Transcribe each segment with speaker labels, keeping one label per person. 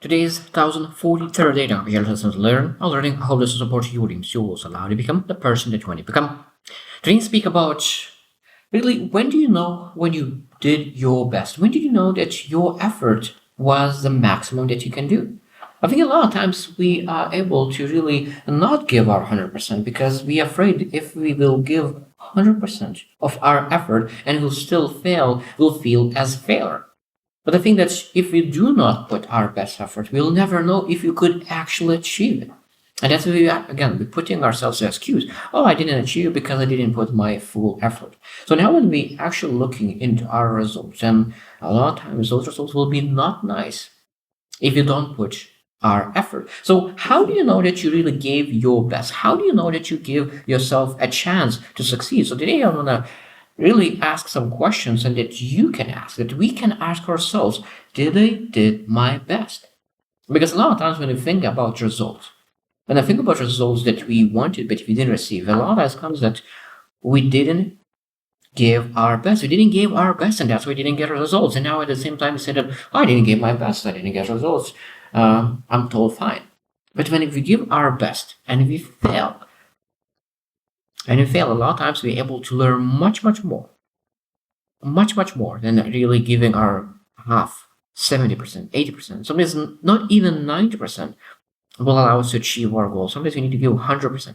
Speaker 1: Today's 1043rd day of your lessons learn are learning how to support your dreams. You also allow to become the person that you want to become. Today, speak about really when do you know when you did your best? When did you know that your effort was the maximum that you can do? I think a lot of times we are able to really not give our 100% because we are afraid if we will give 100% of our effort and will still fail, we'll feel as failure. But I think that if we do not put our best effort, we'll never know if we could actually achieve it. And that's where we are, again, we're putting ourselves as excuse. Oh, I didn't achieve because I didn't put my full effort. So now when we actually looking into our results, and a lot of times those results will be not nice if you don't put our effort. So how do you know that you really gave your best? How do you know that you give yourself a chance to succeed? So today I want to really ask some questions and that you can ask, that we can ask ourselves, did my best? Because a lot of times when we think about results, when I think about results that we wanted but we didn't receive, a lot of times comes that we didn't give our best. We didn't give our best, and that's why we didn't get results. And now at the same time, we said that oh, I didn't give my best, I didn't get results. I'm told fine. But when if we give our best and we fail, a lot of times we're able to learn much more than really giving our half, 70%, 80%. Sometimes not even 90% will allow us to achieve our goals. Sometimes we need to give 100%.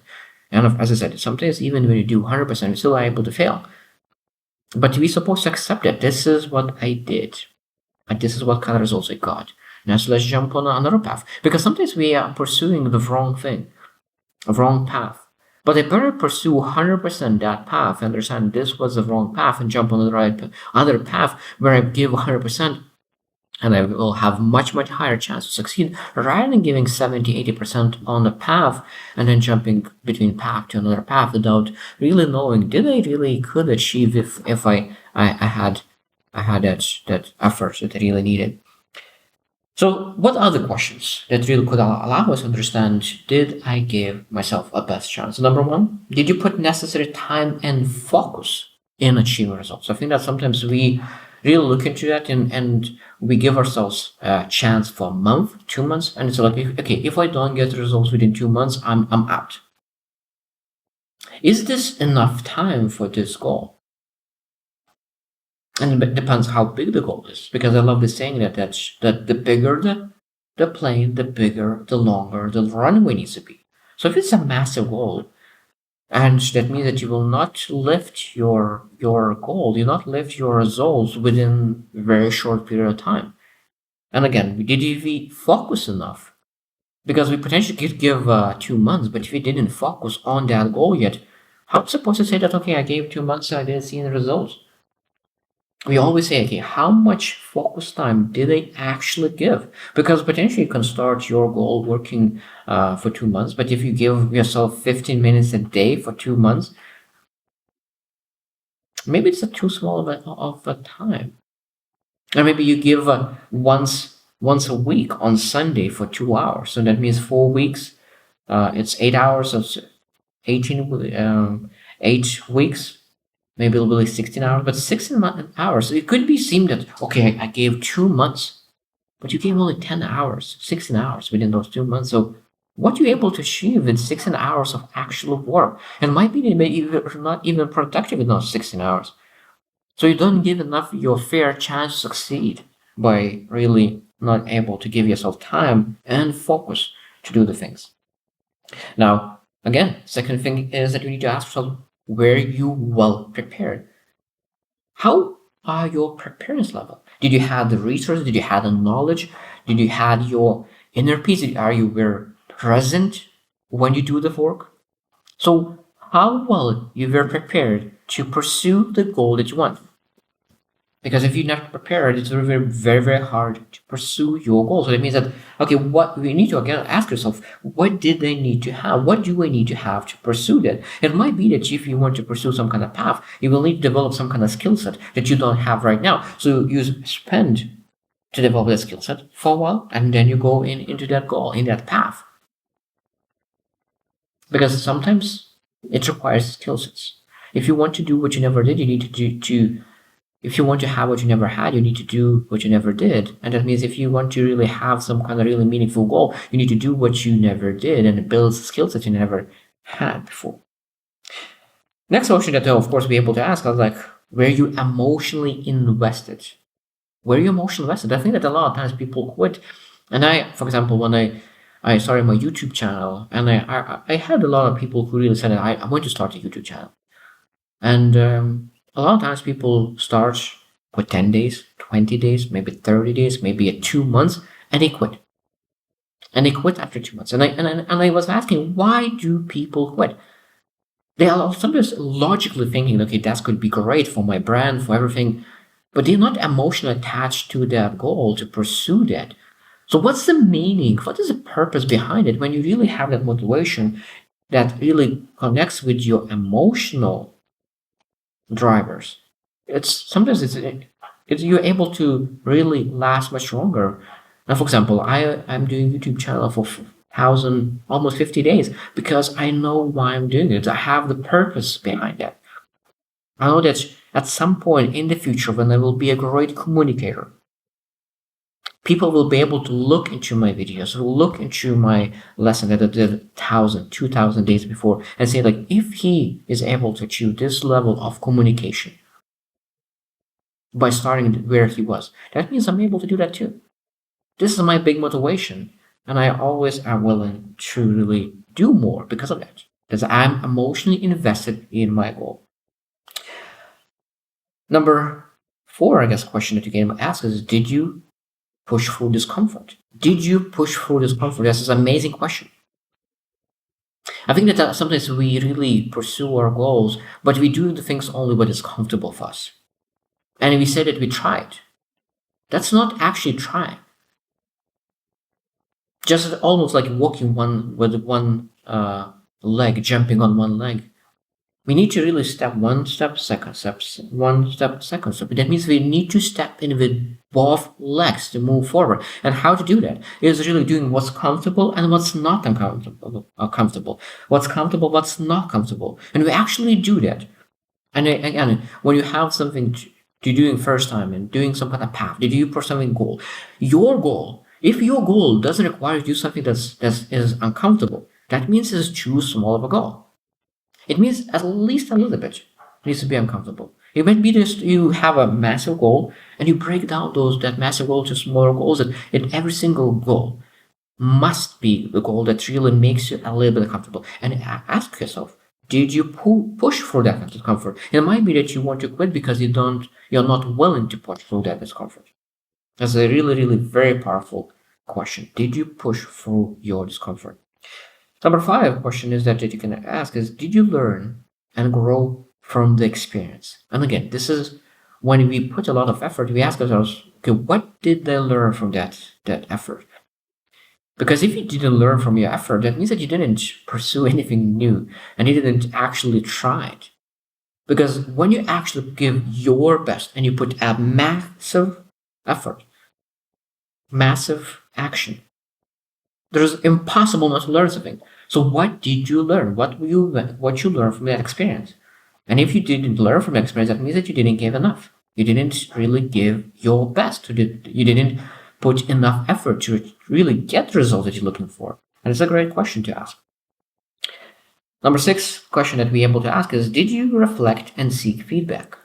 Speaker 1: And as I said, sometimes even when you do 100%, you're still able to fail. But we're supposed to accept that this is what I did. And this is what kind of results I got. Now so let's jump on another path. Because sometimes we are pursuing the wrong thing, a wrong path. But I better pursue 100% that path, understand this was the wrong path, and jump on the right other path where I give 100% and I will have much higher chance to succeed rather than giving 70-80% on the path and then jumping between path to another path without really knowing did I really could achieve if I had that effort that I really needed. So, what are the questions that really could allow us to understand did I give myself a best chance? Number one, did you put necessary time and focus in achieving results? I think that sometimes we really look into that and we give ourselves a chance for a month, 2 months, and it's like, okay, if I don't get the results within 2 months, I'm out. Is this enough time for this goal? And it depends how big the goal is, because I love the saying that the bigger the plane, the bigger, the longer the runway needs to be. So if it's a massive goal, and that means that you will not lift your goal, you not lift your results within a very short period of time. And again, did we focus enough? Because we potentially could give 2 months, but if we didn't focus on that goal yet, how am I supposed to say that okay, I gave 2 months, I didn't see any results? We always say, okay, how much focus time did they actually give? Because potentially you can start your goal working for 2 months, but if you give yourself 15 minutes a day for 2 months, maybe it's a too small of a time. Or maybe you give once a week on Sunday for 2 hours, so that means 4 weeks. It's 8 hours of 8 weeks. Maybe it'll be like 16 hours, but 16 hours. It could be seem that, okay, I gave 2 months, but you gave only 10 hours, 16 hours within those 2 months. So what you're able to achieve in 16 hours of actual work, and might be not even productive in those 16 hours. So you don't give enough your fair chance to succeed by really not able to give yourself time and focus to do the things. Now, again, second thing is that you need to ask yourself, were you well prepared? How are your preparedness level? Did you have the resources? Did you have the knowledge? Did you have your inner peace? Are you were present when you do the work? So how well you were prepared to pursue the goal that you want? Because if you're not prepared, it's very hard to pursue your goals. So that means that, okay, what you need to again ask yourself, what did they need to have? What do I need to have to pursue that? It might be that if you want to pursue some kind of path, you will need to develop some kind of skill set that you don't have right now. So you spend to develop that skill set for a while, and then you go into that goal, in that path. Because sometimes it requires skill sets. If you want to do what you never did, you need to If you want to have what you never had, you need to do what you never did. And that means if you want to really have some kind of really meaningful goal, you need to do what you never did and build skills that you never had before. Next question that I'll, of course, be able to ask is like, were you emotionally invested? Were you emotionally invested? I think that a lot of times people quit. And I, for example, when I started my YouTube channel, and I had a lot of people who really said, I'm going to start a YouTube channel. And a lot of times people start with 10 days, 20 days, maybe 30 days, maybe 2 months, and they quit. And they quit after 2 months. And I was asking, why do people quit? They are sometimes logically thinking, okay, that could be great for my brand, for everything, but they're not emotionally attached to that goal to pursue that. So what's the meaning? What is the purpose behind it when you really have that motivation that really connects with your emotional drivers? It's you're able to really last much longer. Now, for example, I'm doing YouTube channel for 1,000, almost 50 days because I know why I'm doing it. I have the purpose behind that. I know that at some point in the future, when I will be a great communicator, people will be able to look into my videos, will look into my lesson that I did 1,000, 2,000 days before and say, like, if he is able to achieve this level of communication by starting where he was, that means I'm able to do that too. This is my big motivation. And I always am willing to really do more because of that. Because I'm emotionally invested in my goal. Number 4, I guess, question that you can ask is, did you push through discomfort? Did you push through discomfort? That's an amazing question. I think that sometimes we really pursue our goals, but we do the things only what is comfortable for us. And we say that we tried. That's not actually trying. Just almost like walking with one leg, jumping on one leg. We need to really step one step, second step, one step, second step. That means we need to step in with both legs to move forward. And how to do that is really doing what's comfortable and what's not uncomfortable. What's comfortable, what's not comfortable. And we actually do that. And again, when you have something to doing first time and doing some kind of path, did you pursue something goal? Your goal, if your goal doesn't require you to do something that is uncomfortable, that means it's too small of a goal. It means at least a little bit needs to be uncomfortable. It might be just you have a massive goal and you break down that massive goal to smaller goals, and every single goal must be the goal that really makes you a little bit comfortable. And ask yourself, did you push through that discomfort? It might be that you want to quit because you're not willing to push through that discomfort. That's a really, really very powerful question. Did you push through your discomfort? Number 5 question is that you can ask is, did you learn and grow from the experience? And again, this is when we put a lot of effort, we ask ourselves, okay, what did I learn from that effort? Because if you didn't learn from your effort, that means that you didn't pursue anything new and you didn't actually try it. Because when you actually give your best and you put a massive effort, massive action, there's impossible not to learn something. So what did you learn? What you learned from that experience? And if you didn't learn from that experience, that means that you didn't give enough. You didn't really give your best. You didn't put enough effort to really get the result that you're looking for. And it's a great question to ask. Number 6 question that we're able to ask is, did you reflect and seek feedback?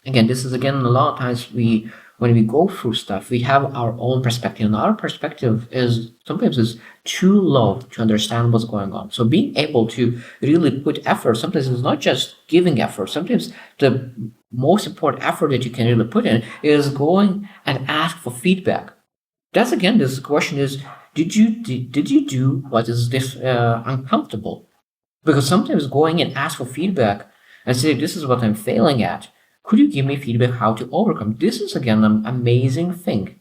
Speaker 1: Again, this is a lot of times when we go through stuff, we have our own perspective, and our perspective is sometimes too low to understand what's going on. So being able to really put effort, sometimes it's not just giving effort. Sometimes the most important effort that you can really put in is going and ask for feedback. That's again, this question is, did you do what is this uncomfortable? Because sometimes going and ask for feedback and say, this is what I'm failing at. Could you give me feedback how to overcome? This is again an amazing thing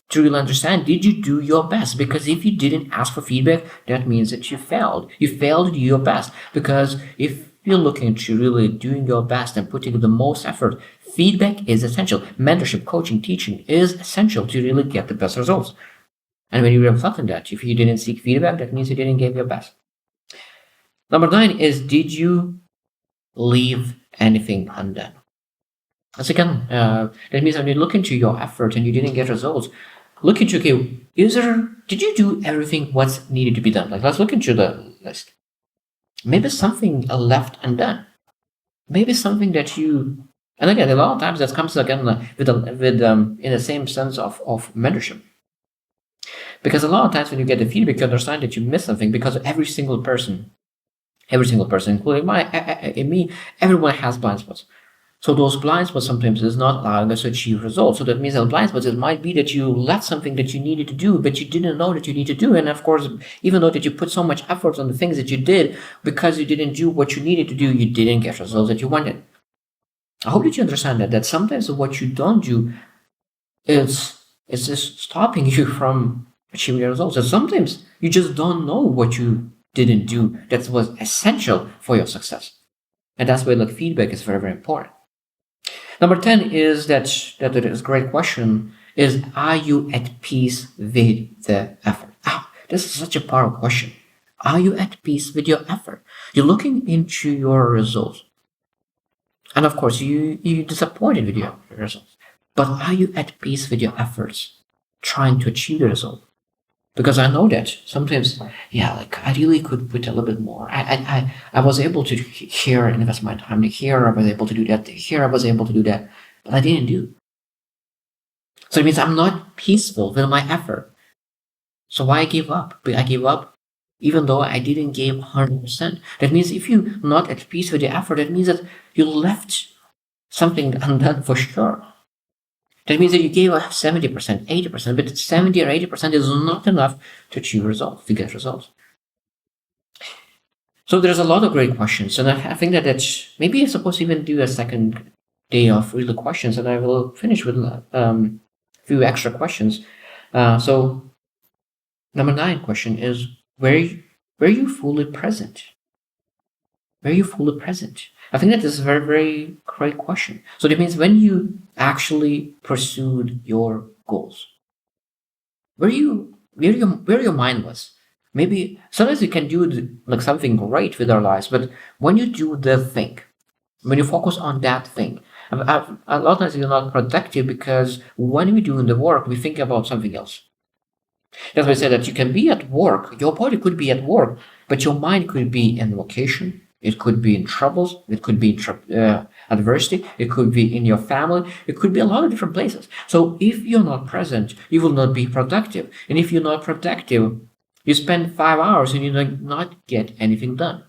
Speaker 1: to really understand. Did you do your best? Because if you didn't ask for feedback, that means that you failed. You failed to do your best. Because if you're looking to really doing your best and putting the most effort, feedback is essential. Mentorship, coaching, teaching is essential to really get the best results. And when you reflect on that, if you didn't seek feedback, that means you didn't give your best. Number 9 is, did you leave anything undone? As again, that means when you look into your effort and you didn't get results, look into, okay, did you do everything what's needed to be done? Like, let's look into the list. Maybe something left undone. Maybe something that you, and again, a lot of times that comes again with in the same sense of mentorship. Because a lot of times when you get the feedback, you understand that you missed something because every single person, including me, everyone has blind spots. So those blind spots sometimes is not allowing us to achieve results. So that means that blind spots, it might be that you left something that you needed to do, but you didn't know that you need to do. And of course, even though that you put so much effort on the things that you did, because you didn't do what you needed to do, you didn't get results that you wanted. I hope that you understand that sometimes what you don't do is just stopping you from achieving your results. And sometimes you just don't know what you didn't do that was essential for your success. And that's why like feedback is very, very important. Number 10 is that it is a great question is, are you at peace with the effort? This is such a powerful question. Are you at peace with your effort? You're looking into your results. And of course, you're disappointed with your results. But are you at peace with your efforts trying to achieve the result? Because I know that sometimes, like I really could put a little bit more. I was able to here invest my time here. I was able to do that here. I was able to do that, but I didn't do. So it means I'm not peaceful with my effort. So why I give up? I give up even though I didn't give 100%. That means if you're not at peace with your effort, that means that you left something undone for sure. That means that you gave 70%, 80%, but 70 or 80% is not enough to achieve results, to get results. So there's a lot of great questions, and I think that maybe I'm supposed to even do a second day of really questions, and I will finish with a few extra questions. So number 9 question is, were you fully present? Were you fully present? I think that is a very, very great question. So that means when you actually pursued your goals, where your mind was. Maybe sometimes we can do like something great with our lives, but when you do the thing, when you focus on that thing, a lot of times you're not productive because when we're doing the work, we think about something else. That's why I said that you can be at work, your body could be at work, but your mind could be in vacation. It could be in troubles. It could be in adversity. It could be in your family. It could be a lot of different places. So if you're not present, you will not be productive. And if you're not productive, you spend 5 hours and you do not get anything done.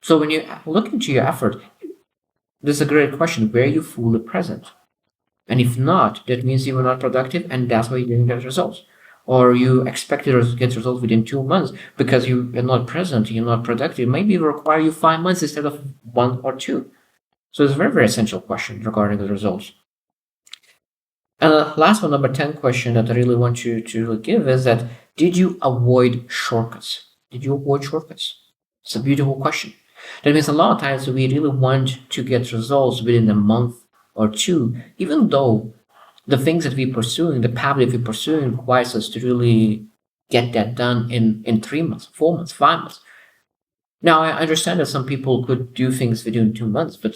Speaker 1: So when you look into your effort, this is a great question. Were you fully present? And if not, that means you were not productive and that's why you didn't get results. Or you expected to get results within 2 months because you are not present, you're not productive. Maybe it will require you 5 months instead of 1 or 2. So it's a very, very essential question regarding the results. And the last one, number 10 question that I really want you to give is that, did you avoid shortcuts? Did you avoid shortcuts? It's a beautiful question. That means a lot of times we really want to get results within a month or 2, even though the things that we're pursuing, the path that we're pursuing requires us to really get that done in 3 months, 4 months, 5 months. Now, I understand that some people could do things within 2 months, but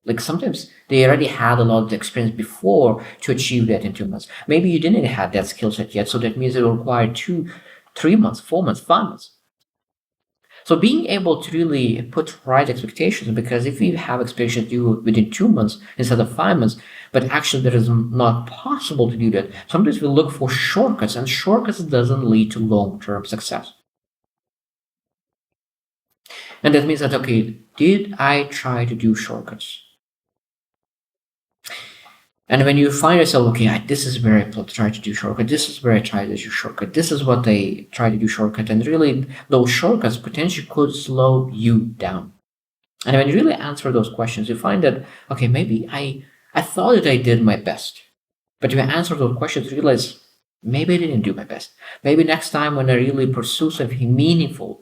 Speaker 1: like sometimes they already had a lot of experience before to achieve that in 2 months. Maybe you didn't have that skill set yet, so that means it will require 2, 3 months, 4 months, 5 months. So being able to really put right expectations, because if you have expectations due within 2 months instead of 5 months, but actually that is not possible to do that, sometimes we look for shortcuts, and shortcuts doesn't lead to long-term success. And that means that, okay, did I try to do shortcuts? And when you find yourself, okay, this is where I try to do shortcut, this is where I try to do shortcut, this is what I try to do shortcut, and really those shortcuts potentially could slow you down. And when you really answer those questions, you find that, okay, maybe I thought that I did my best. But when you answer those questions, you realize maybe I didn't do my best. Maybe next time when I really pursue something meaningful,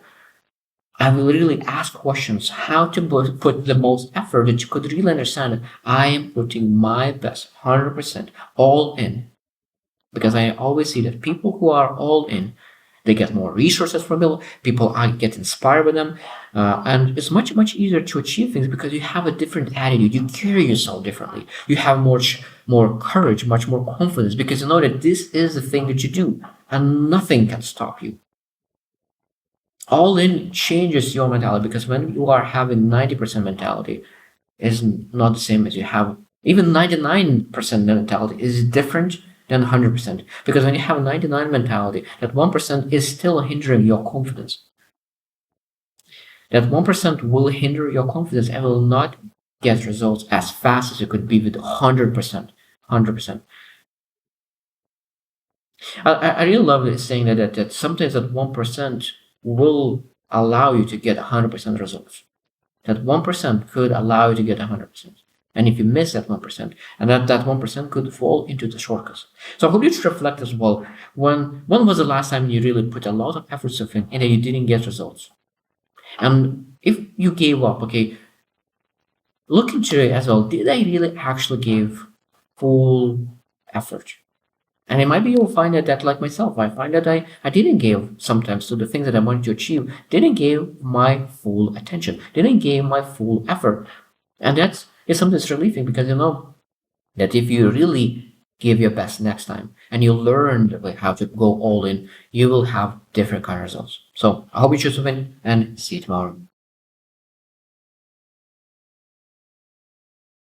Speaker 1: I will really ask questions how to put the most effort that you could really understand that I am putting my best, 100%, all in. Because I always see that people who are all in, They get more resources from people. People get inspired with them, and it's much easier to achieve things because you have a different attitude. You carry yourself differently. You have more courage, much more confidence because you know that this is the thing that you do, and nothing can stop you. All in changes your mentality because when you are having 90% mentality, is not the same as you have even 99% mentality is different than 100% because when you have a 99 mentality, that 1% is still hindering your confidence. That 1% will hinder your confidence and will not get results as fast as it could be with 100%. 100%. I really love this saying that sometimes that 1% will allow you to get 100% results. That 1% could allow you to get 100%. And if you miss that 1%, and that 1% could fall into the shortcuts. So I hope you should reflect as well. When was the last time you really put a lot of efforts of it and you didn't get results? And if you gave up, okay, look into it as well. Did I really actually give full effort? And it might be you'll find that like myself, I find that I didn't give sometimes to the things that I wanted to achieve, didn't give my full attention, didn't give my full effort. And that's is something that's relieving because you know that if you really give your best next time and you learn the way how to go all in, you will have different kind of results. So I hope you choose to win and see you tomorrow.